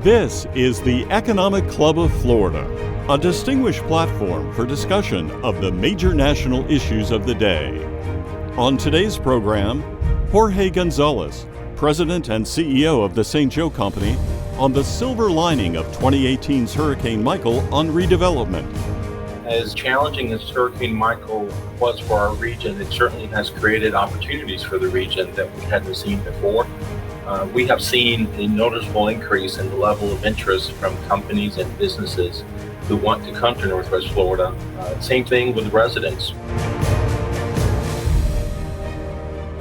This is the Economic Club of Florida, a distinguished platform for discussion of the major national issues of the day. On today's program, Jorge Gonzalez, President and CEO of the St. Joe Company, on the silver lining of 2018's Hurricane Michael on redevelopment. As challenging as Hurricane Michael was for our region, it certainly has created opportunities for the region that we hadn't seen before. We have seen a noticeable increase in the level of interest from companies and businesses who want to come to Northwest Florida. Same thing with residents.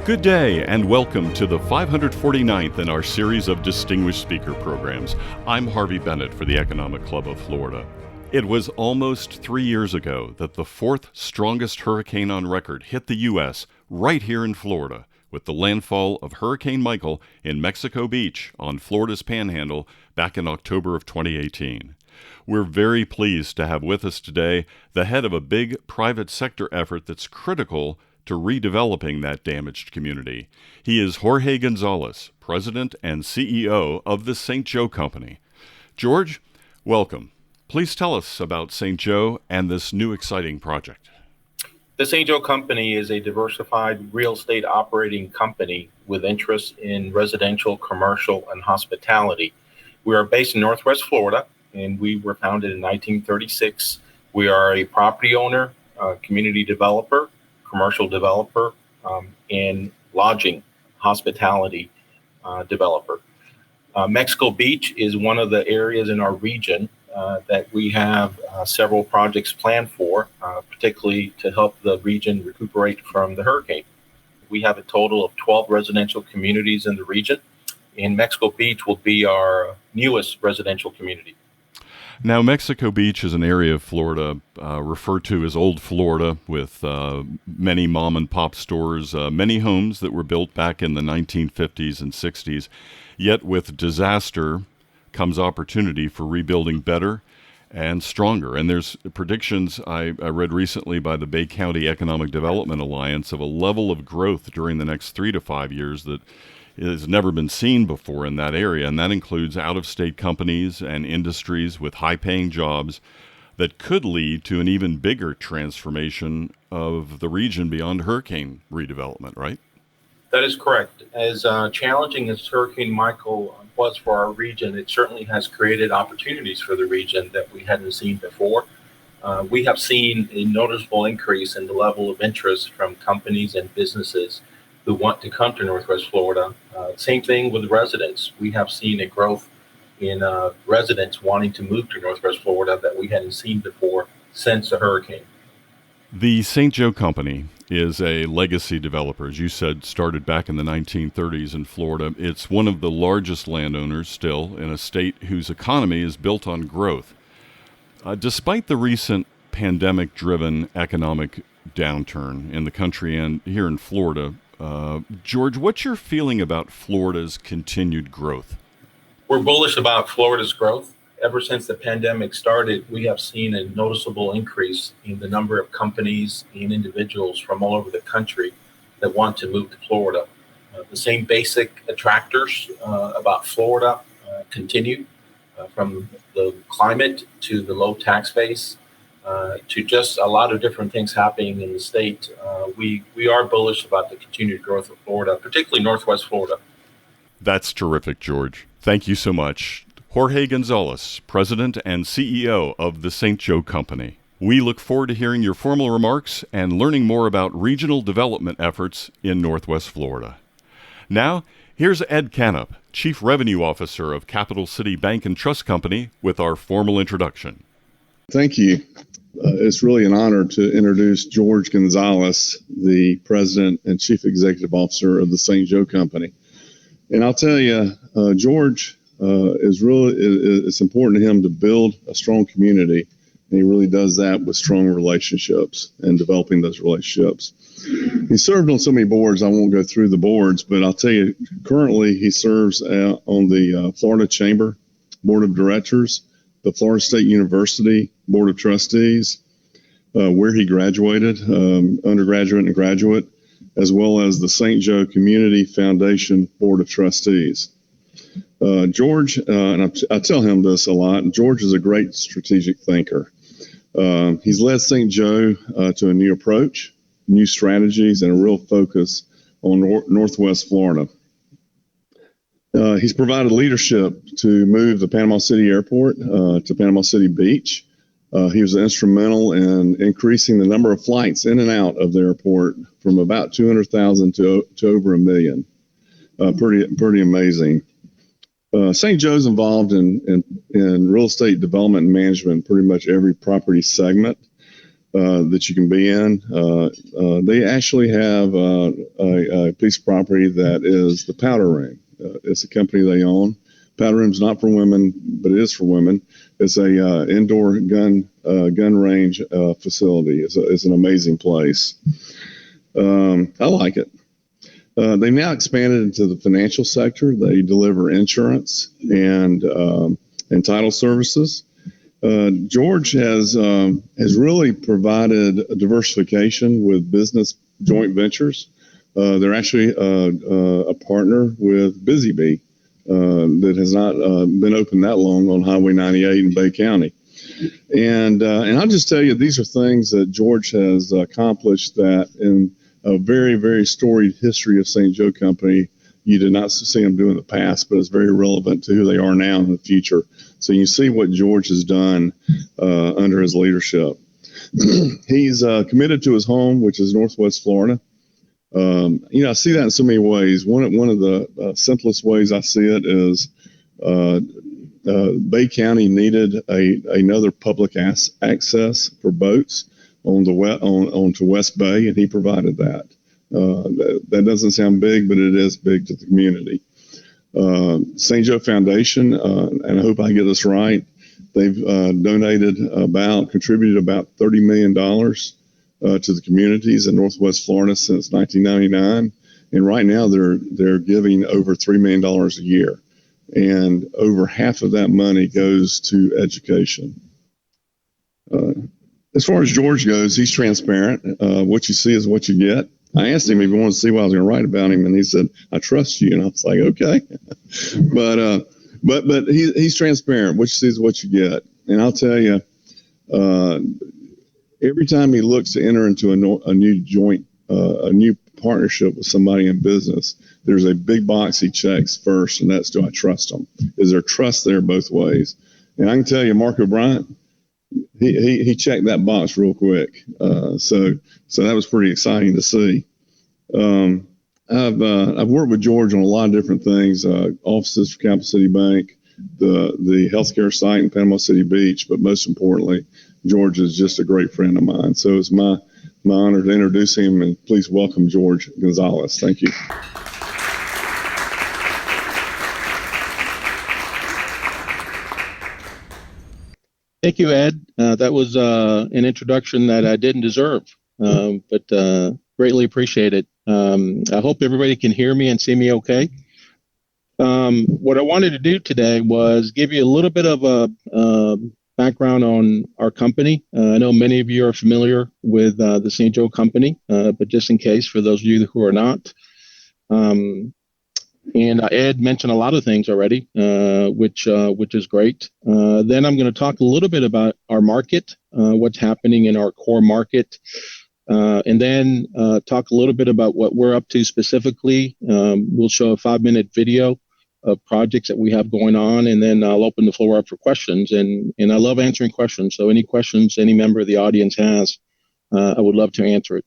Good day and welcome to the 549th in our series of Distinguished Speaker programs. I'm Harvey Bennett for the Economic Club of Florida. It was almost 3 years ago that the fourth strongest hurricane on record hit the U.S. right here in Florida, with the landfall of Hurricane Michael in Mexico Beach on Florida's Panhandle back in October of 2018. We're very pleased to have with us today the head of a big private sector effort that's critical to redeveloping that damaged community. He is Jorge Gonzalez, President and CEO of the St. Joe Company. George, welcome. Please tell us about St. Joe and this new exciting project. The St. Joe Company is a diversified real estate operating company with interests in residential, commercial, and hospitality. We are based in Northwest Florida, and we were founded in 1936. We are a property owner, community developer, commercial developer, and lodging, hospitality developer. Mexico Beach is one of the areas in our region that we have several projects planned for, particularly to help the region recuperate from the hurricane. We have a total of 12 residential communities in the region, and Mexico Beach will be our newest residential community. Now, Mexico Beach is an area of Florida referred to as Old Florida, with many mom and pop stores, many homes that were built back in the 1950s and 60s. Yet with disaster comes opportunity for rebuilding better and stronger. And there's predictions I read recently by the Bay County Economic Development Alliance of a level of growth during the next 3 to 5 years that has never been seen before in that area. And that includes out-of-state companies and industries with high-paying jobs that could lead to an even bigger transformation of the region beyond hurricane redevelopment, right? That is correct. As challenging as Hurricane Michael was for our region, it certainly has created opportunities for the region that we hadn't seen before. We have seen a noticeable increase in the level of interest from companies and businesses who want to come to Northwest Florida. Same thing with residents. We have seen a growth in residents wanting to move to Northwest Florida that we hadn't seen before since the hurricane. The St. Joe Company is a legacy developer, as you said, started back in the 1930s in Florida. It's one of the largest landowners still in a state whose economy is built on growth. Despite the recent pandemic-driven economic downturn in the country and here in Florida, George, what's your feeling about Florida's continued growth? We're bullish about Florida's growth. Ever since the pandemic started, we have seen a noticeable increase in the number of companies and individuals from all over the country that want to move to Florida. The same basic attractors about Florida continue, from the climate to the low tax base to just a lot of different things happening in the state. We are bullish about the continued growth of Florida, particularly Northwest Florida. That's terrific, George. Thank you so much. Jorge Gonzalez, President and CEO of the St. Joe Company. We look forward to hearing your formal remarks and learning more about regional development efforts in Northwest Florida. Now, here's Ed Canup, Chief Revenue Officer of Capital City Bank and Trust Company, with our formal introduction. Thank you. It's really an honor to introduce Jorge Gonzalez, the President and Chief Executive Officer of the St. Joe Company. And I'll tell you, George, it's important to him to build a strong community, and he really does that with strong relationships and developing those relationships. He served on so many boards, I won't go through the boards, but I'll tell you, currently he serves on the Florida Chamber Board of Directors, the Florida State University Board of Trustees, where he graduated, undergraduate and graduate, as well as the St. Joe Community Foundation Board of Trustees. George, and I tell him this a lot, George is a great strategic thinker. He's led St. Joe to a new approach, new strategies, and a real focus on Northwest Florida. He's provided leadership to move the Panama City Airport to Panama City Beach. He was instrumental in increasing the number of flights in and out of the airport from about 200,000 to over 1 million. Pretty amazing. St. Joe's involved in real estate development and management, pretty much every property segment that you can be in. They actually have a piece of property that is the Powder Room. It's a company they own. Powder Room's not for women, but it is for women. It's a indoor gun range facility. It's an amazing place. I like it. They've now expanded into the financial sector. They deliver insurance and title services. George has really provided a diversification with business joint ventures. They're actually a partner with Busy Bee that has not been open that long on Highway 98 in Bay County. And I'll just tell you, these are things that George has accomplished that in a very, very storied history of St. Joe Company, you did not see them do in the past, but it's very relevant to who they are now in the future. So you see what George has done under his leadership. He's committed to his home, which is Northwest Florida. I see that in so many ways. One of the simplest ways I see it is Bay County needed another public access for boats onto West Bay, and he provided that. That doesn't sound big, but it is big to the community. St. Joe Foundation, and I hope I get this right, they've contributed about $30 million to the communities in Northwest Florida since 1999, and right now they're giving over $3 million a year, and over half of that money goes to education. As far as George goes, he's transparent. What you see is what you get. I asked him if he wanted to see what I was going to write about him, and he said, "I trust you." And I was like, "Okay," but he's transparent. What you see is what you get. And I'll tell you, every time he looks to enter into a new partnership with somebody in business, there's a big box he checks first, and that's, do I trust them? Is there trust there both ways? And I can tell you, Mark O'Brien, he checked that box real quick. So that was pretty exciting to see. I've worked with George on a lot of different things, offices for Capital City Bank, the healthcare site in Panama City Beach, but most importantly, George is just a great friend of mine. So it's my honor to introduce him, and please welcome Jorge Gonzalez. Thank you. Thank you, Ed. That was an introduction that I didn't deserve, but greatly appreciate it. I hope everybody can hear me and see me okay. What I wanted to do today was give you a little bit of a background on our company. I know many of you are familiar with the St. Joe Company, but just in case, for those of you who are not, and Ed mentioned a lot of things already, which is great. Then I'm going to talk a little bit about our market, what's happening in our core market, and then talk a little bit about what we're up to specifically. We'll show a 5-minute video of projects that we have going on, and then I'll open the floor up for questions. And I love answering questions. So any questions any member of the audience has, I would love to answer it.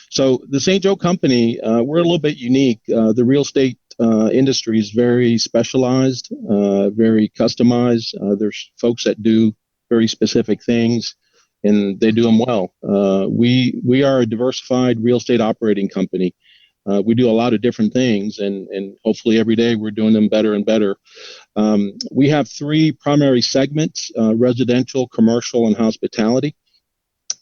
So the St. Joe Company, we're a little bit unique. The real estate industry is very specialized, very customized. There's folks that do very specific things, and they do them well. We are a diversified real estate operating company. We do a lot of different things, and hopefully every day we're doing them better and better. We have 3 primary segments: residential, commercial, and hospitality.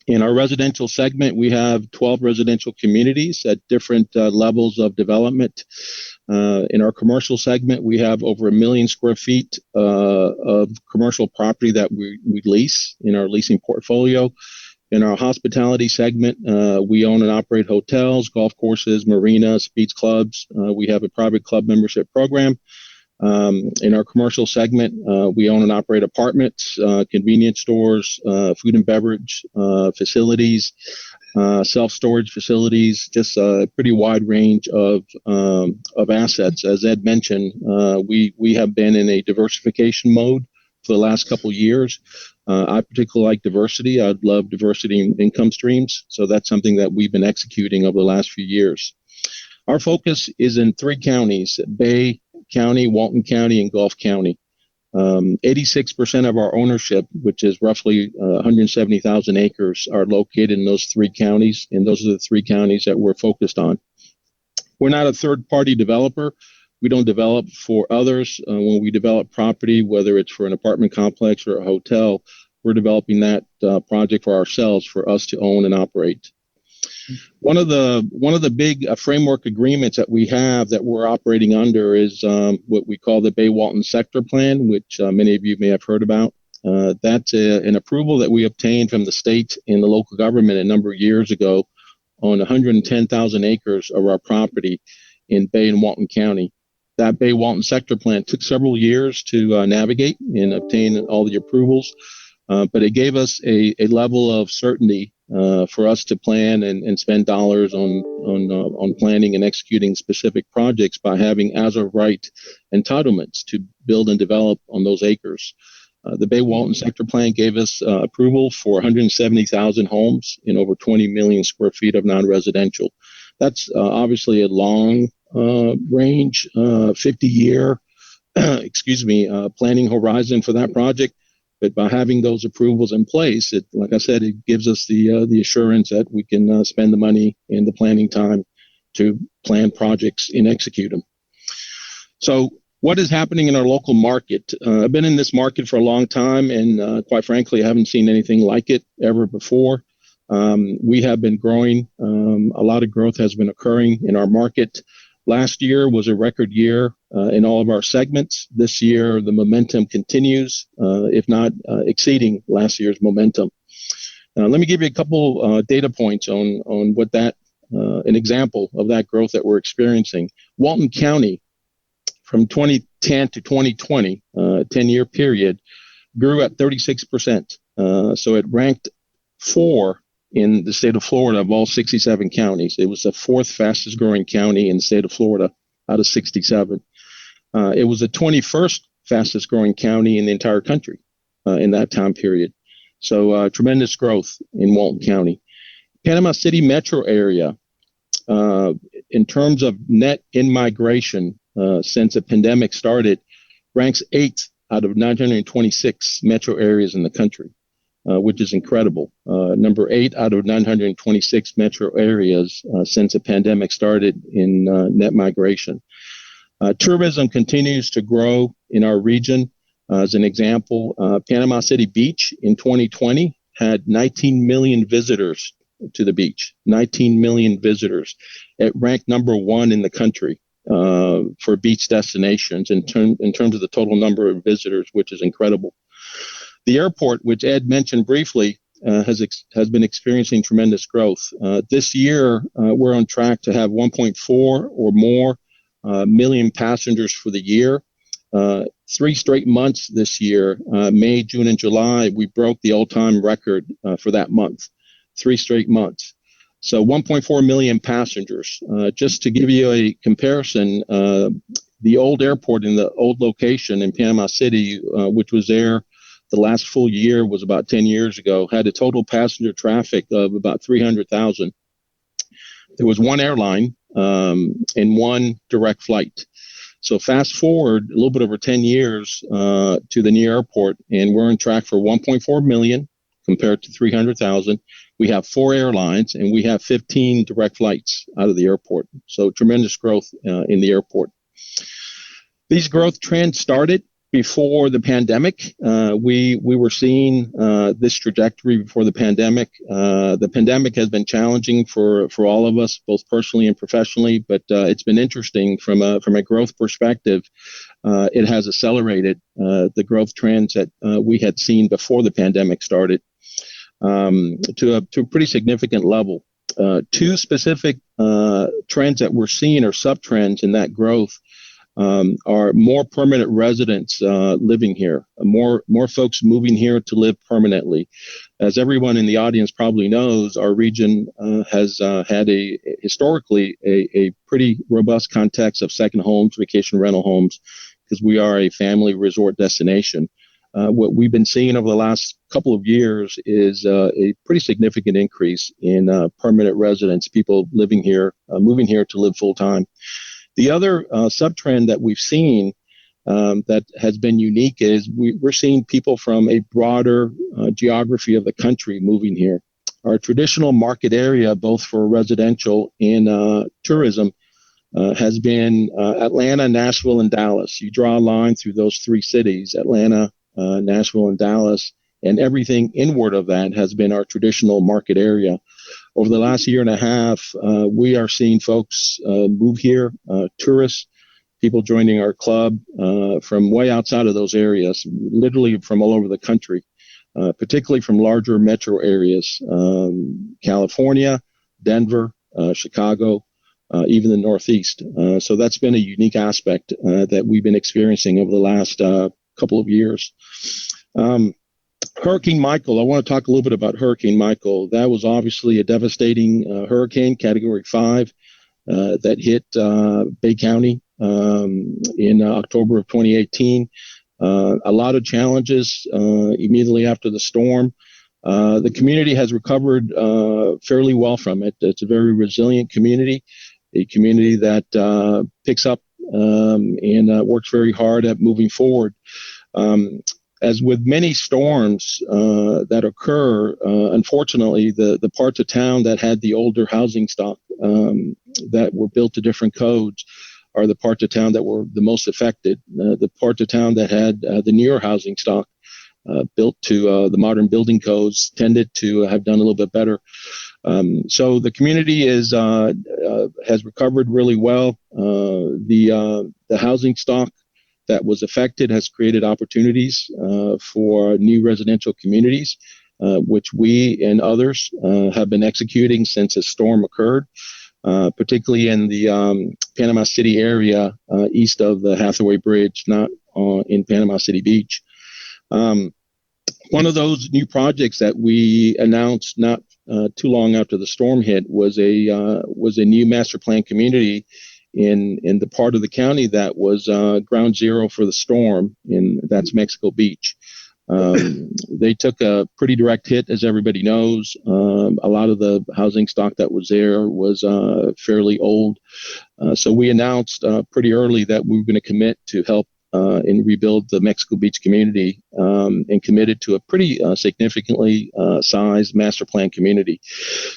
In our residential segment, we have 12 residential communities at different levels of development. In our commercial segment, we have over 1 million square feet of commercial property that we lease in our leasing portfolio. In our hospitality segment, we own and operate hotels, golf courses, marinas, beach clubs. We have a private club membership program. In our commercial segment, we own and operate apartments, convenience stores, food and beverage facilities, self-storage facilities, just a pretty wide range of assets. As Ed mentioned, we have been in a diversification mode for the last couple of years. I particularly like diversity. I'd love diversity in income streams. So that's something that we've been executing over the last few years. Our focus is in 3 counties, Bay County, Walton County, and Gulf County. 86% of our ownership, which is roughly 170,000 acres, are located in those 3 counties, and those are the 3 counties that we're focused on. We're not a third-party developer. We don't develop for others. When we develop property, whether it's for an apartment complex or a hotel, we're developing that project for ourselves, for us to own and operate. One of the big framework agreements that we have that we're operating under is what we call the Bay Walton Sector Plan, which many of you may have heard about. That's an approval that we obtained from the state and the local government a number of years ago on 110,000 acres of our property in Bay and Walton County. That Bay Walton Sector Plan took several years to navigate and obtain all the approvals, but it gave us a level of certainty for us to plan and spend dollars on planning and executing specific projects by having as of right entitlements to build and develop on those acres. The Bay Walton Sector Plan gave us approval for 170,000 homes in over 20 million square feet of non-residential. That's obviously a long range, 50-year, planning horizon for that project. But by having those approvals in place, like I said, it gives us the assurance that we can spend the money and the planning time to plan projects and execute them. So what is happening in our local market? I've been in this market for a long time, and quite frankly, I haven't seen anything like it ever before. We have been growing. A lot of growth has been occurring in our market. Last year was a record year in all of our segments. This year, the momentum continues, if not exceeding last year's momentum. Let me give you a couple data points on what an example of that growth that we're experiencing. Walton County, from 2010 to 2020, 10-year period, grew at 36%. So it ranked 4 in the state of Florida of all 67 counties. It was the 4th fastest growing county in the state of Florida out of 67. It was the 21st fastest growing county in the entire country in that time period. So tremendous growth in Walton County. Panama City metro area, in terms of net in-migration since the pandemic started, ranks 8th out of 926 metro areas in the country. Which is incredible. Number 8 out of 926 metro areas since the pandemic started in net migration. Tourism continues to grow in our region. As an example, Panama City Beach in 2020 had 19 million visitors to the beach. 19 million visitors. It ranked number 1 in the country for beach destinations in terms of the total number of visitors, which is incredible. The airport, which Ed mentioned briefly, has been experiencing tremendous growth. This year, we're on track to have 1.4 or more million passengers for the year. 3 straight months this year, May, June, and July, we broke the all-time record for that month. 3 straight months. So 1.4 million passengers. Just to give you a comparison, the old airport in the old location in Panama City, which was there the last full year, was about 10 years ago, had a total passenger traffic of about 300,000. There was 1 airline and 1 direct flight. So fast forward a little bit over 10 years to the new airport, and we're on track for 1.4 million compared to 300,000. We have 4 airlines, and we have 15 direct flights out of the airport. So tremendous growth in the airport. These growth trends started before the pandemic. We were seeing this trajectory before the pandemic. The pandemic has been challenging for all of us, both personally and professionally, but it's been interesting from a growth perspective. It has accelerated the growth trends that we had seen before the pandemic started to a pretty significant level. 2 specific trends that we're seeing are sub-trends in that growth. are more permanent residents living here, more folks moving here to live permanently. As everyone in the audience probably knows, our region has had historically a pretty robust context of second homes, vacation rental homes, because we are a family resort destination. What we've been seeing over the last couple of years is a pretty significant increase in permanent residents, people living here, moving here to live full time. The other sub-trend that we've seen that has been unique is we're seeing people from a broader geography of the country moving here. Our traditional market area, both for residential and tourism, has been Atlanta, Nashville, and Dallas. You draw a line through those three cities, Atlanta, Nashville, and Dallas, and everything inward of that has been our traditional market area. Over the last year and a half, we are seeing folks move here, tourists, people joining our club from way outside of those areas, literally from all over the country, particularly from larger metro areas, California, Denver, Chicago, even the Northeast. So that's been a unique aspect that we've been experiencing over the last couple of years. Hurricane Michael, I want to talk a little bit about Hurricane Michael. That was obviously a devastating hurricane, Category 5, that hit Bay County in October of 2018. A lot of challenges immediately after the storm. The community has recovered fairly well from it. It's a very resilient community, a community that picks up and works very hard at moving forward. As with many storms that occur, unfortunately, the parts of town that had the older housing stock that were built to different codes are the parts of town that were the most affected. The parts of town that had the newer housing stock built to the modern building codes tended to have done a little bit better. So the community has recovered really well. The housing stock that was affected has created opportunities for new residential communities, which we and others have been executing since the storm occurred, particularly in the Panama City area east of the Hathaway Bridge, not in Panama City Beach. One of those new projects that we announced not too long after the storm hit was a new master plan community in the part of the county that was ground zero for the storm, and that's Mexico Beach. They took a pretty direct hit, as everybody knows. A lot of the housing stock that was there was fairly old. So we announced pretty early that we were going to commit to help and rebuild the Mexico Beach community, and committed to a pretty significantly sized master plan community.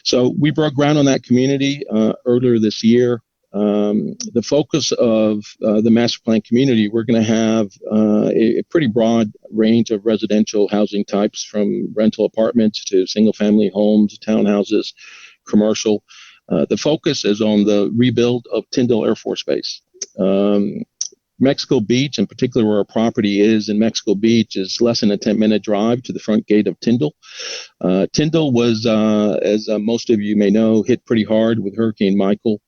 So we broke ground on that community earlier this year. The focus of the master plan community, we're going to have a pretty broad range of residential housing types, from rental apartments to single family homes, townhouses, commercial. The focus is on the rebuild of Tyndall Air Force Base. Mexico Beach, in particular where our property is in Mexico Beach, is less than a 10-minute drive to the front gate of Tyndall. Tyndall was, as most of you may know, hit pretty hard with Hurricane Michael.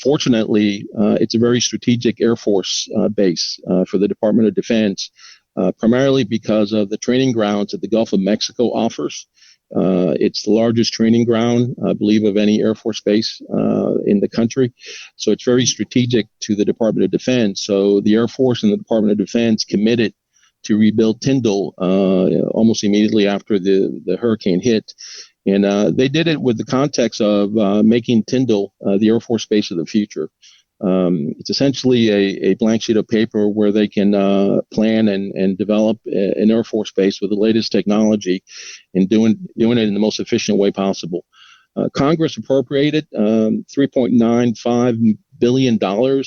Fortunately, it's a very strategic Air Force base for the Department of Defense, primarily because of the training grounds that the Gulf of Mexico offers. It's the largest training ground, I believe, of any Air Force base in the country. So it's very strategic to the Department of Defense. So the Air Force and the Department of Defense committed to rebuild Tyndall almost immediately after the hurricane hit. And they did it with the context of making Tyndall the Air Force base of the future. It's essentially a blank sheet of paper where they can plan and develop an Air Force base with the latest technology and doing it in the most efficient way possible. Congress appropriated $3.95 billion,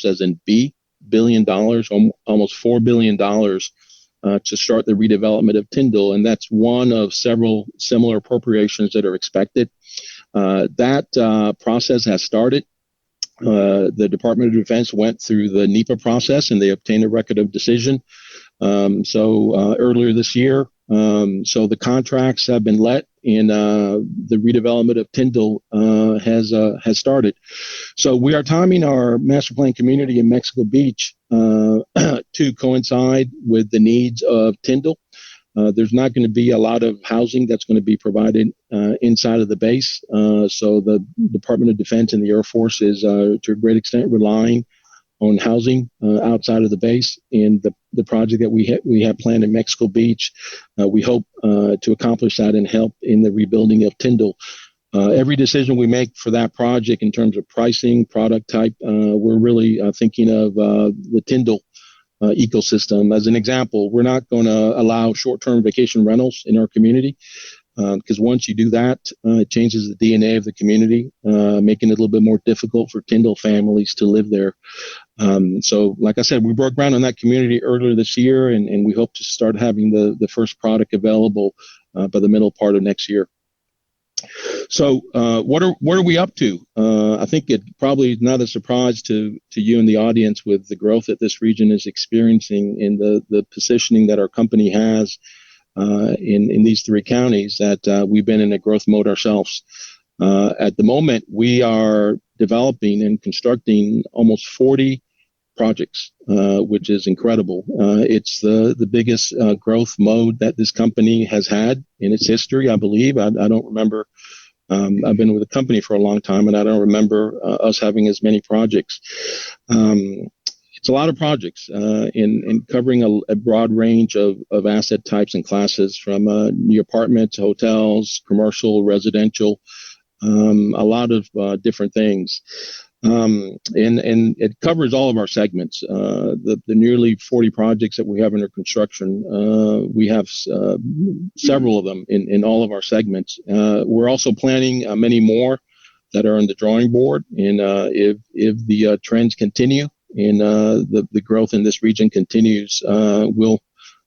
as in billion dollars, almost $4 billion to start the redevelopment of Tyndall, and that's one of several similar appropriations that are expected. That process has started. The Department of Defense went through the NEPA process, and they obtained a record of decision. Earlier this year, so the contracts have been let, and the redevelopment of Tyndall has started. So we are timing our master plan community in Mexico Beach to coincide with the needs of Tyndall. There's not going to be a lot of housing that's going to be provided inside of the base. So the Department of Defense and the Air Force is to a great extent relying on housing outside of the base. And the project that we have planned in Mexico Beach, we hope to accomplish that and help in the rebuilding of Tyndall. Every decision we make for that project in terms of pricing, product type, we're really thinking of the Tyndall ecosystem. As an example, we're not going to allow short-term vacation rentals in our community because once you do that, it changes the DNA of the community, making it a little bit more difficult for Tyndall families to live there. So, like I said, we broke ground on that community earlier this year, and we hope to start having the first product available by the middle part of next year. So what are we up to? I think it probably is not a surprise to you in the audience with the growth that this region is experiencing in the positioning that our company has in these three counties, that we've been in a growth mode ourselves. At the moment, we are developing and constructing almost 40 projects, which is incredible. It's the biggest growth mode that this company has had in its history, I believe. I don't remember. I've been with the company for a long time, and I don't remember us having as many projects. It's a lot of projects in covering a broad range of asset types and classes, from new apartments, hotels, commercial, residential, a lot of different things. And it covers all of our segments. The nearly 40 projects that we have under construction, we have several of them in all of our segments. We're also planning many more that are on the drawing board. And if the trends continue and the growth in this region continues, we'll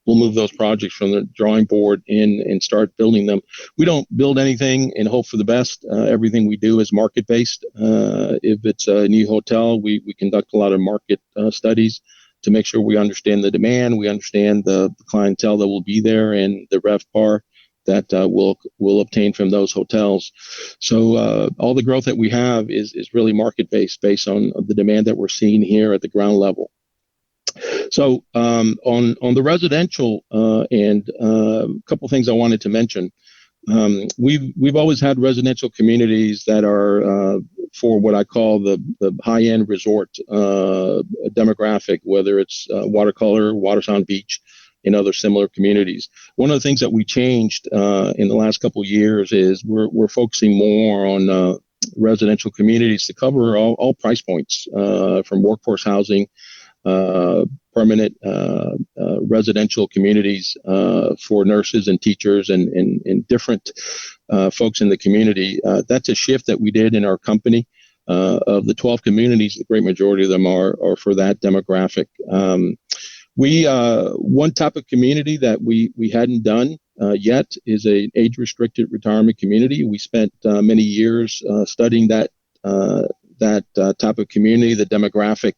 move those projects from the drawing board and start building them. We don't build anything and hope for the best. Everything we do is market-based. If it's a new hotel, we conduct a lot of market studies to make sure we understand the demand, we understand the clientele that will be there, and the RevPAR that we'll obtain from those hotels. So all the growth that we have is really market-based, based on the demand that we're seeing here at the ground level. So on the residential and a couple of things I wanted to mention. We've always had residential communities that are for what I call the high-end resort demographic, whether it's Watercolor, Watersound Beach, and other similar communities. One of the things that we changed in the last couple of years is we're focusing more on residential communities to cover all price points, from workforce housing, permanent residential communities for nurses and teachers and different folks in the community. That's a shift that we did in our company. Of the 12 communities, the great majority of them are for that demographic. One type of community that we hadn't done yet is an age-restricted retirement community. We spent many years studying that type of community, the demographic.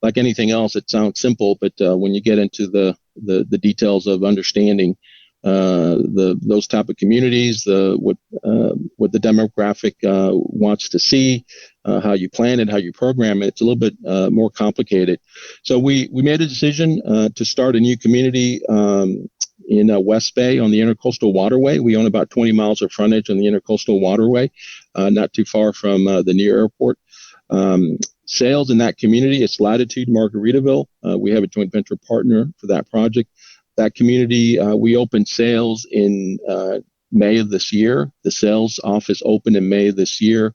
Like anything else, it sounds simple, but when you get into the details of understanding those type of communities, what the demographic wants to see, how you plan it, how you program it, it's a little bit more complicated. So we made a decision to start a new community in West Bay on the Intercoastal Waterway. We own about 20 miles of frontage on the Intercoastal Waterway, not too far from the near airport. Sales in that community, it's Latitude Margaritaville. We have a joint venture partner for that project. That community, we opened sales in May of this year. The sales office opened in May of this year.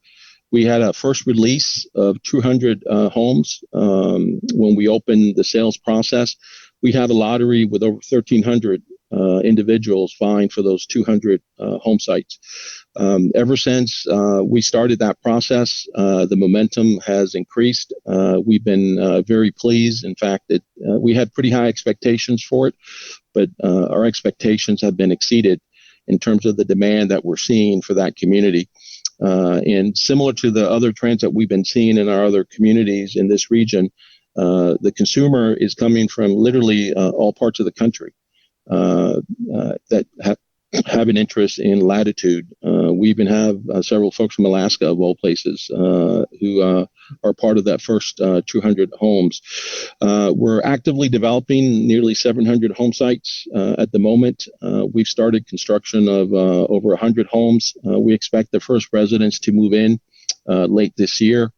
We had a first release of 200 homes when we opened the sales process. We had a lottery with over 1,300 individuals vying for those 200 home sites. Ever since we started that process, the momentum has increased. We've been very pleased. In fact, we had pretty high expectations for it, but our expectations have been exceeded in terms of the demand that we're seeing for that community. And similar to the other trends that we've been seeing in our other communities in this region, The consumer is coming from literally all parts of the country that have an interest in latitude. We even have several folks from Alaska, of all places, who are part of that first 200 homes. We're actively developing nearly 700 home sites at the moment. We've started construction of over 100 homes. We expect the first residents to move in late this year.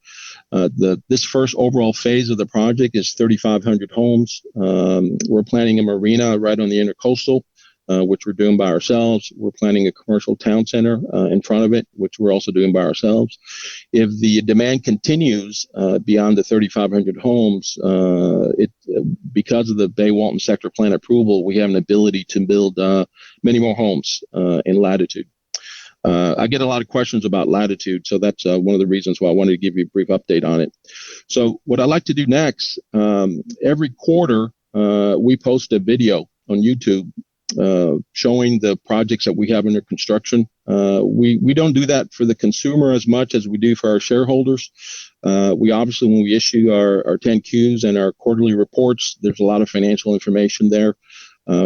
This first overall phase of the project is 3,500 homes. We're planning a marina right on the intercoastal, which we're doing by ourselves. We're planning a commercial town center in front of it, which we're also doing by ourselves. If the demand continues beyond the 3,500 homes, because of the Bay Walton sector plan approval, we have an ability to build many more homes in latitude. I get a lot of questions about latitude, so that's one of the reasons why I wanted to give you a brief update on it. So what I like to do next, every quarter, we post a video on YouTube showing the projects that we have under construction. We don't do that for the consumer as much as we do for our shareholders. We obviously, when we issue our 10Qs and our quarterly reports, there's a lot of financial information there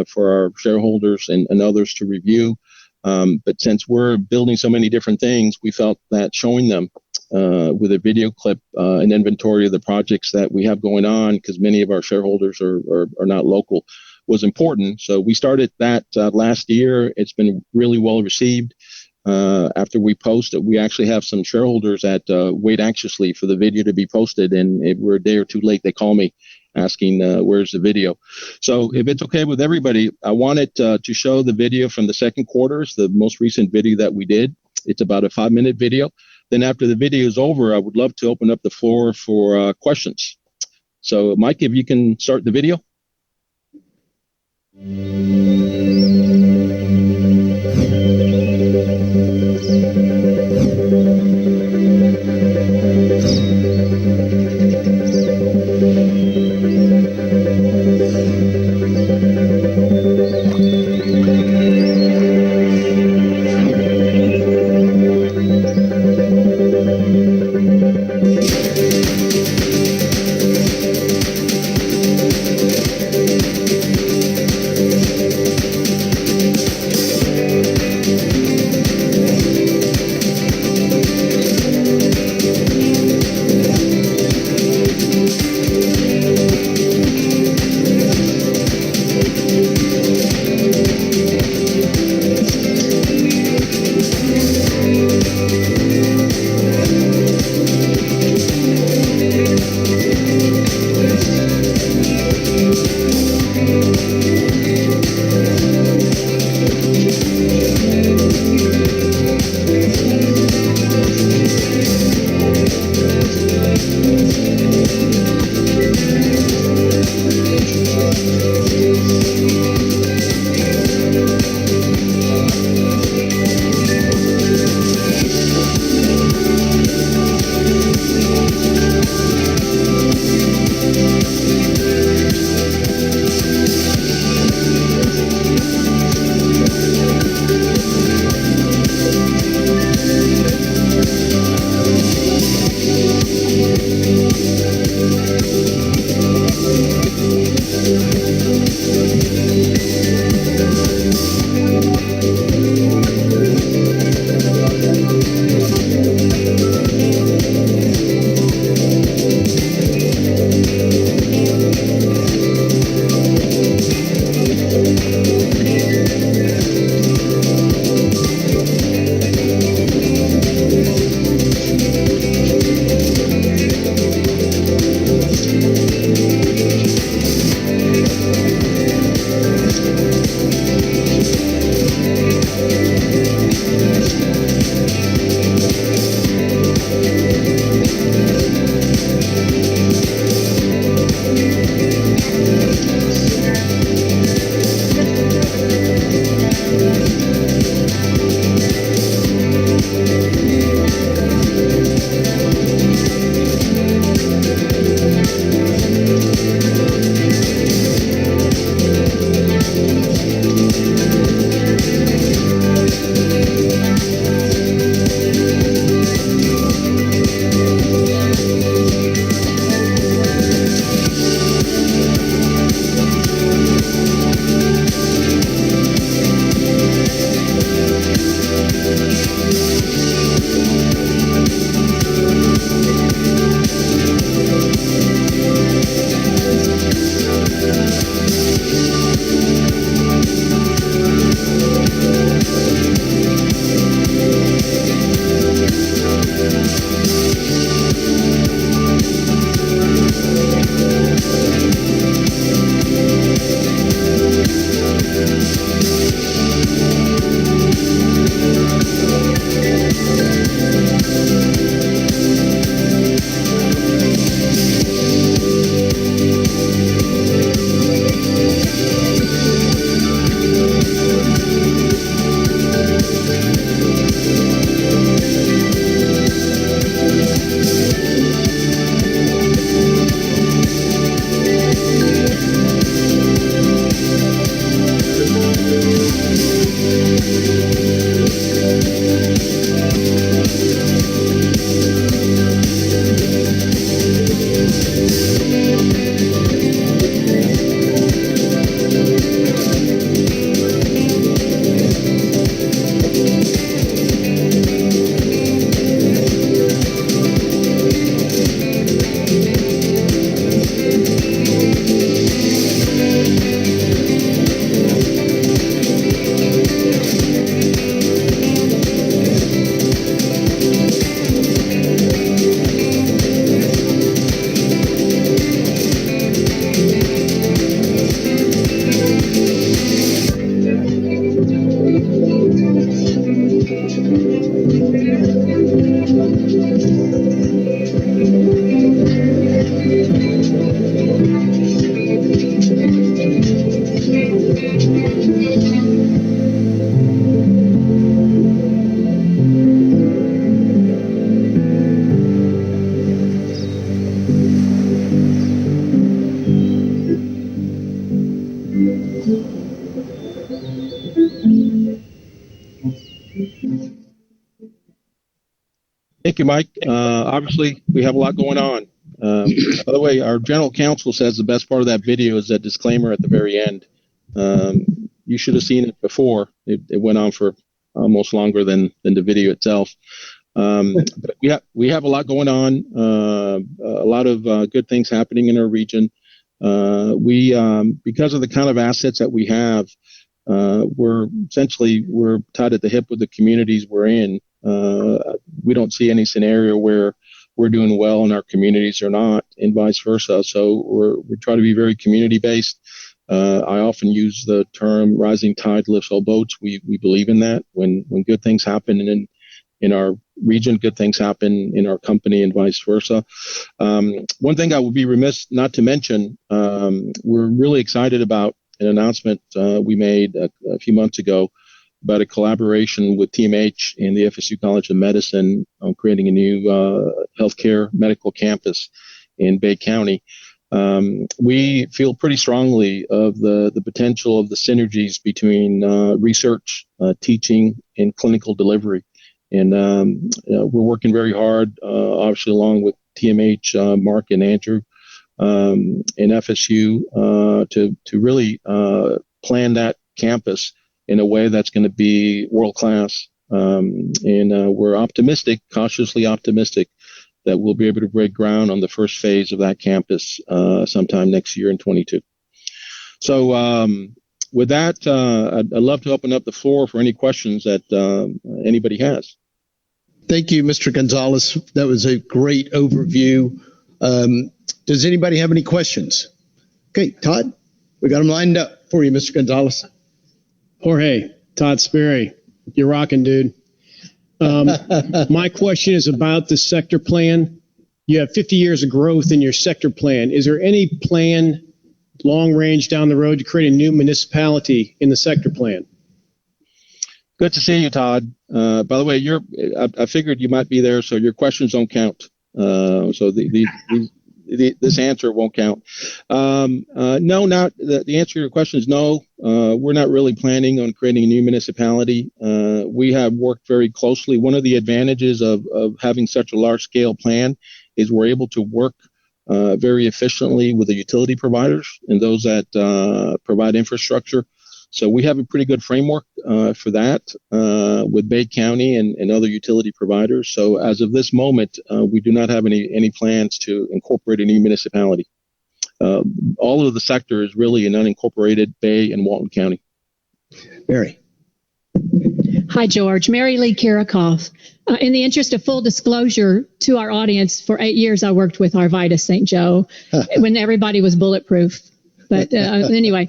for our shareholders and others to review. But since we're building so many different things, we felt that showing them with a video clip, an inventory of the projects that we have going on, because many of our shareholders are not local, was important. So we started that last year. It's been really well received. After we post it, we actually have some shareholders that wait anxiously for the video to be posted, and if we're a day or two late, they call me asking where's the video. So if it's okay with everybody, I wanted to show the video from the second quarter. It's the most recent video that we did. It's about a 5-minute video. Then after the video is over, I would love to open up the floor for questions. So Mike, if you can start the video. Thank you, Mike. Obviously, we have a lot going on. By the way, our general counsel says the best part of that video is that disclaimer at the very end. You should have seen it before. It went on for almost longer than the video itself. But we have a lot going on. A lot of good things happening in our region. Because of the kind of assets that we have, we're tied at the hip with the communities we're in. We don't see any scenario where we're doing well in our communities or not, and vice versa. So we try to be very community based. I often use the term "rising tide lifts all boats." We believe in that. When good things happen in our region, good things happen in our company, and vice versa. One thing I would be remiss not to mention, we're really excited about an announcement we made a few months ago about a collaboration with TMH and the FSU College of Medicine on creating a new healthcare medical campus in Bay County. We feel pretty strongly of the potential of the synergies between research, teaching, and clinical delivery. And we're working very hard, obviously, along with TMH, Mark and Andrew, and FSU to really plan that campus in a way that's going to be world class. And we're optimistic, cautiously optimistic, that we'll be able to break ground on the first phase of that campus sometime next year in 22. So with that, I'd love to open up the floor for any questions that anybody has. Thank you, Mr. Gonzalez. That was a great overview. Does anybody have any questions? Okay, Todd, we got them lined up for you, Mr. Gonzalez. Jorge, Todd Sperry, you're rocking, dude. My question is about the sector plan. You have 50 years of growth in your sector plan. Is there any plan long range down the road to create a new municipality in the sector plan? Good to see you, Todd. By the way, I figured you might be there, so your questions don't count. So this answer won't count. No, not the answer to your question is no. We're not really planning on creating a new municipality. We have worked very closely. One of the advantages of having such a large scale plan is we're able to work very efficiently with the utility providers and those that provide infrastructure. So we have a pretty good framework for that with Bay County and other utility providers. So as of this moment, we do not have any plans to incorporate a new municipality. All of the sector is really an unincorporated Bay and Walton County. Mary. Hi, George. Mary Lee Karakoff. In the interest of full disclosure to our audience, for 8 years I worked with Arvida St. Joe when everybody was bulletproof. But anyway,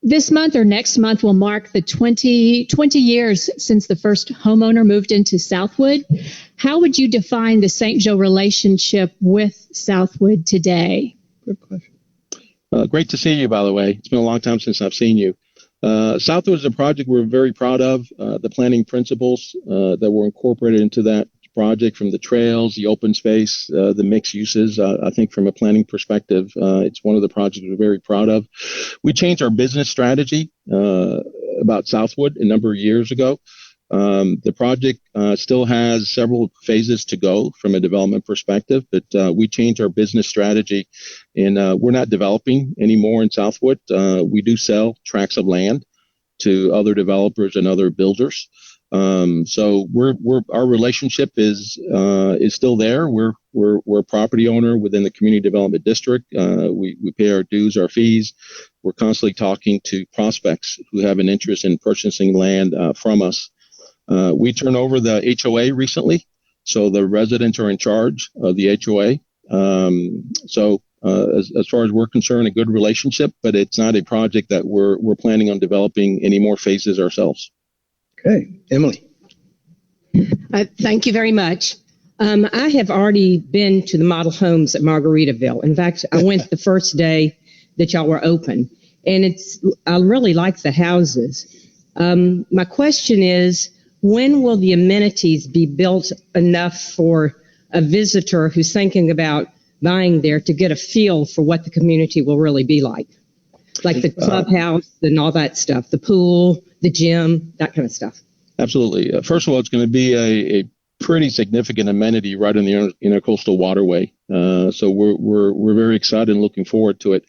this month or next month will mark the 20 years since the first homeowner moved into Southwood. How would you define the St. Joe relationship with Southwood today? Good question. Great to see you, by the way. It's been a long time since I've seen you. Southwood is a project we're very proud of. The planning principles that were incorporated into that project, from the trails, the open space, the mixed uses. I think from a planning perspective, it's one of the projects we're very proud of. We changed our business strategy about Southwood a number of years ago. The project still has several phases to go from a development perspective, but we changed our business strategy, and we're not developing anymore in Southwood. We do sell tracts of land to other developers and other builders. So our relationship is still there. We're a property owner within the community development district. We pay our dues, our fees. We're constantly talking to prospects who have an interest in purchasing land from us. We turned over the HOA recently, so the residents are in charge of the HOA. As far as we're concerned, a good relationship, but it's not a project that we're planning on developing any more phases ourselves. Okay, Emily. Thank you very much. I have already been to the model homes at Margaritaville. In fact, I went the first day that y'all were open, and I really like the houses. My question is, when will the amenities be built enough for a visitor who's thinking about buying there to get a feel for what the community will really be like the clubhouse and all that stuff, the pool, the gym, that kind of stuff? Absolutely. First of all, it's going to be a pretty significant amenity right in the intercoastal waterway. So we're very excited and looking forward to it.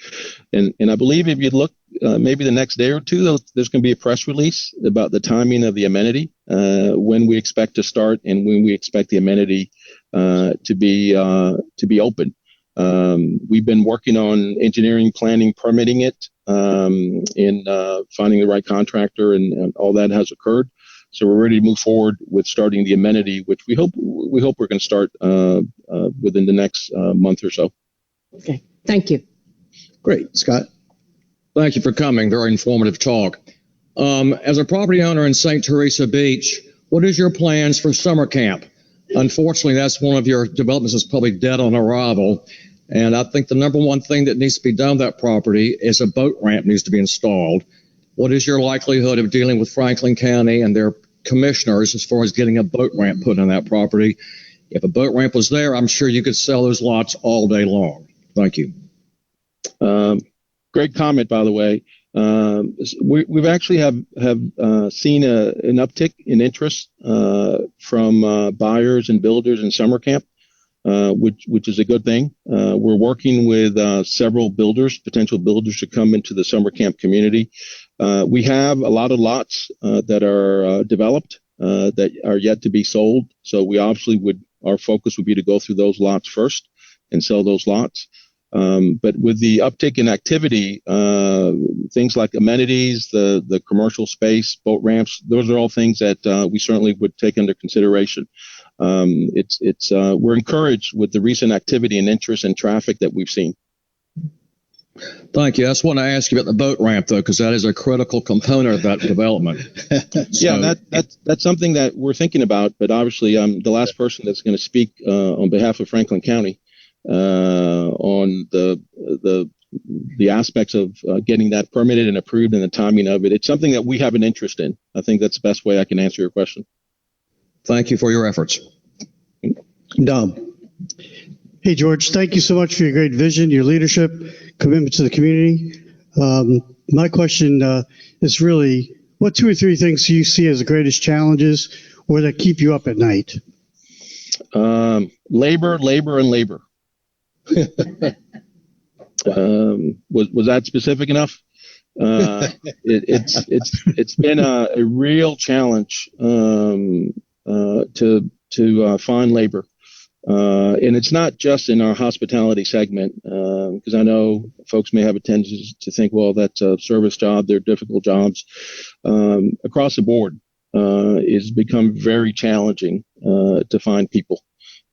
And I believe if you look maybe the next day or two, there's going to be a press release about the timing of the amenity, when we expect to start and when we expect the amenity to be open. We've been working on engineering, planning, permitting it, and finding the right contractor, and all that has occurred. So we're ready to move forward with starting the amenity, which we hope we're going to start within the next month or so. Okay, thank you. Great, Scott. Thank you for coming. Very informative talk. As a property owner in St. Teresa Beach, what is your plans for summer camp? Unfortunately, that's one of your developments that's probably dead on arrival. And I think the number one thing that needs to be done on that property is a boat ramp needs to be installed. What is your likelihood of dealing with Franklin County and their commissioners as far as getting a boat ramp put on that property? If a boat ramp was there, I'm sure you could sell those lots all day long. Thank you. Great comment, by the way. We've actually have seen an uptick in interest from buyers and builders in summer camp, which is a good thing. We're working with several builders, potential builders, to come into the summer camp community. We have a lot of lots that are developed that are yet to be sold. So we obviously our focus would be to go through those lots first and sell those lots. But with the uptick in activity, things like amenities, the commercial space, boat ramps, those are all things that we certainly would take under consideration. We're encouraged with the recent activity and interest and traffic that we've seen. Thank you. I just want to ask you about the boat ramp, though, because that is a critical component of that development. Yeah, that's something that we're thinking about. But obviously, I'm the last person that's going to speak on behalf of Franklin County on the aspects of getting that permitted and approved and the timing of it. It's something that we have an interest in. I think that's the best way I can answer your question. Thank you for your efforts. Dom. Hey, George, thank you so much for your great vision, your leadership, commitment to the community. My question is really, what 2 or 3 things do you see as the greatest challenges or that keep you up at night? Labor, and labor. Was that specific enough? It's been a real challenge to find labor. And it's not just in our hospitality segment, because I know folks may have a tendency to think, well, that's a service job. They're difficult jobs. Across the board, it's become very challenging to find people.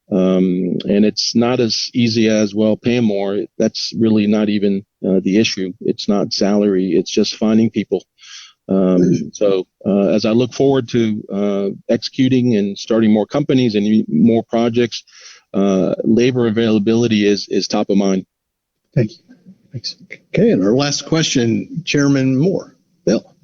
And it's not as easy as, well, pay them more. That's really not even the issue. It's not salary. It's just finding people. So as I look forward to executing and starting more companies and more projects, labor availability is top of mind. Thank you. Thanks. Okay, and our last question, Chairman Moore. Bill.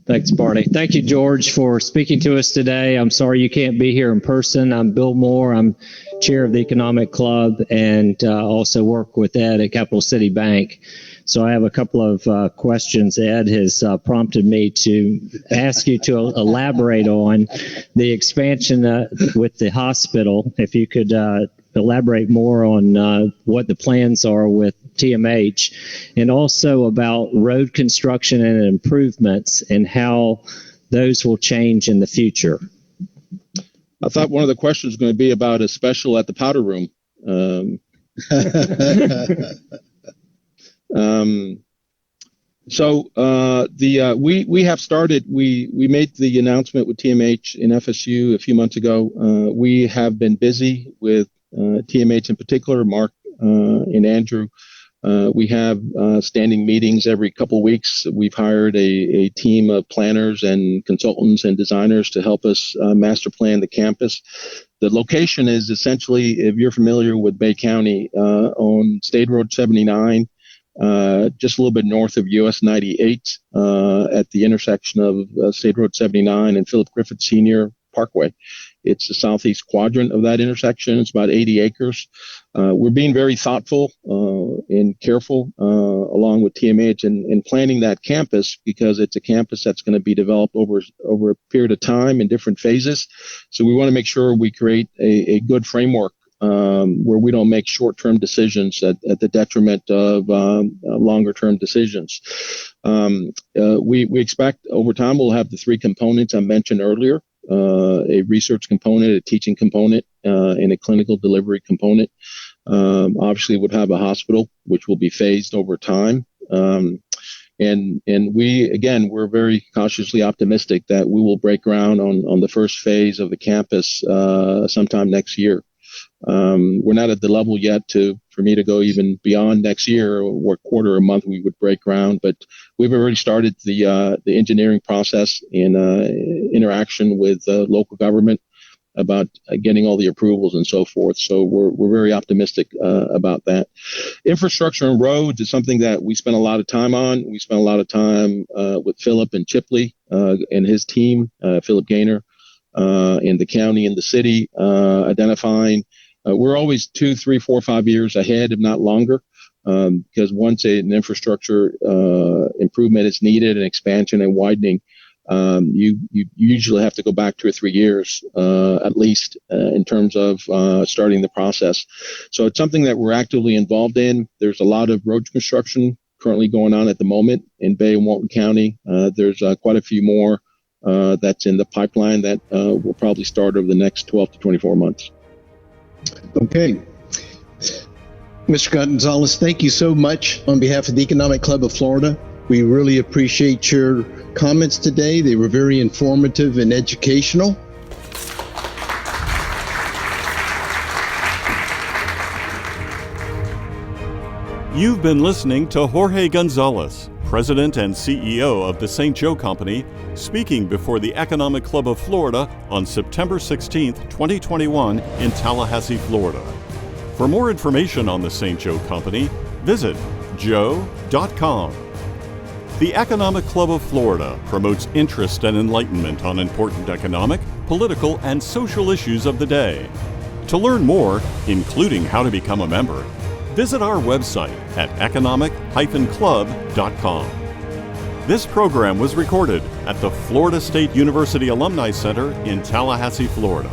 Thanks, Barney. Thank you, George, for speaking to us today. I'm sorry you can't be here in person. I'm Bill Moore. I'm chair of the Economic Club and also work with Ed at Capital City Bank. So I have a couple of questions. Ed has prompted me to ask you to elaborate on the expansion with the hospital. If you could elaborate more on what the plans are with TMH, and also about road construction and improvements and how those will change in the future. I thought one of the questions was going to be about a special at the powder room. We have started. We made the announcement with TMH in FSU a few months ago. We have been busy with TMH in particular, Mark and Andrew. We have standing meetings every couple of weeks. We've hired a team of planners and consultants and designers to help us master plan the campus. The location is essentially, if you're familiar with Bay County, on State Road 79, just a little bit north of US 98, at the intersection of State Road 79 and Philip Griffith Sr. Parkway. It's the southeast quadrant of that intersection. It's about 80 acres. We're being very thoughtful and careful along with TMH in planning that campus, because it's a campus that's going to be developed over a period of time in different phases. So we want to make sure we create a good framework where we don't make short-term decisions at the detriment of longer-term decisions. We expect over time we'll have the three components I mentioned earlier. A research component, a teaching component, and a clinical delivery component. Obviously, would have a hospital, which will be phased over time. And we're very cautiously optimistic that we will break ground on the first phase of the campus sometime next year. We're not at the level yet for me to go even beyond next year or what quarter or month we would break ground, but we've already started the engineering process in interaction with local government about getting all the approvals and so forth. So we're very optimistic about that. Infrastructure and roads is something that we spent a lot of time on. We spent a lot of time with Philip and Chipley and his team, Philip Gaynor, in the county and the city, identifying. We're always 2, 3, 4, 5 years ahead, if not longer, because once an infrastructure improvement is needed, an expansion and widening, you usually have to go back 2 or 3 years at least in terms of starting the process. So it's something that we're actively involved in. There's a lot of road construction currently going on at the moment in Bay and Walton County. There's quite a few more that's in the pipeline that will probably start over the next 12 to 24 months. Okay. Mr. Gonzalez, thank you so much on behalf of the Economic Club of Florida. We really appreciate your comments today. They were very informative and educational. You've been listening to Jorge Gonzalez, President and CEO of the St. Joe Company, speaking before the Economic Club of Florida on September 16, 2021 in Tallahassee, Florida. For more information on the St. Joe Company, visit joe.com. The Economic Club of Florida promotes interest and enlightenment on important economic, political, and social issues of the day. To learn more, including how to become a member, visit our website at economic-club.com. This program was recorded at the Florida State University Alumni Center in Tallahassee, Florida.